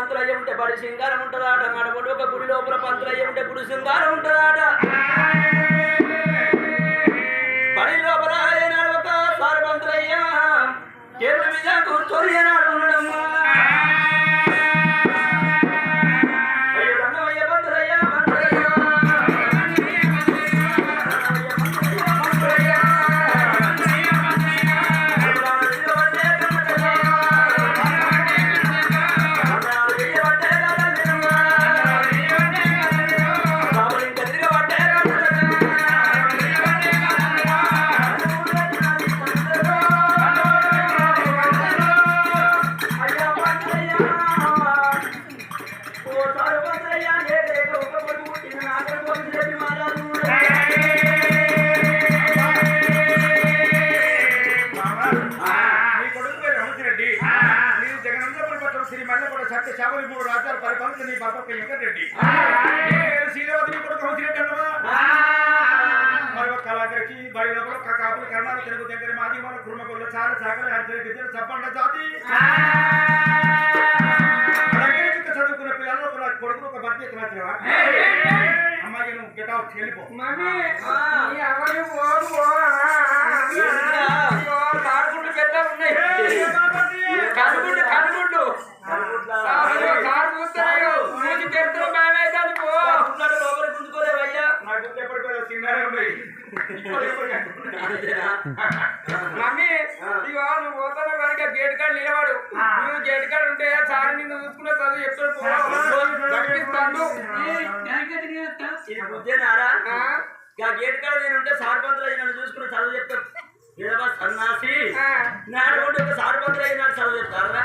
పంతులయ్య ఉంటే బడి సింగారం ఉంటుందాట నడబడి ఒక గుడి లోపల పంతులయ్య ఉంటే గుడి సింగారం ఉంటుందాట బడి లోపల ఏనాడు ఒక సారి పంతులయ్య కేరళ మీద కూర్చొని ఏనాడు ఉండడమ్మా చదువుకున్న పిల్లలు కొడుకు ఒక భర్తీ అమ్మాయి నువ్వు గెట్ అవుట్ వెళ్ళిపో కాడుగుండు పెద్ద ఉన్నాయి కనుగుండు కనుగుండు కారు చూస్తాను లోపల గుంజుకోలేవయ్యా నాకు ఎప్పటికో చిన్న మమ్మీ ఇగో నువ్వు పోతాను కనుక గేట్ కాడ నిలబడు నువ్వు గేట్ కాడ ఉంటే సార్ నిన్ను చూసుకున్న చదువు చెప్తాడునారా గేట్ కాడ నేను ఉంటే సార్ పంతులు నన్ను చూసుకున్న చదువు చెప్తాడు సన్నాసి నాడు ఒక సార్ పంతులు అయినా చదువు చెప్తారా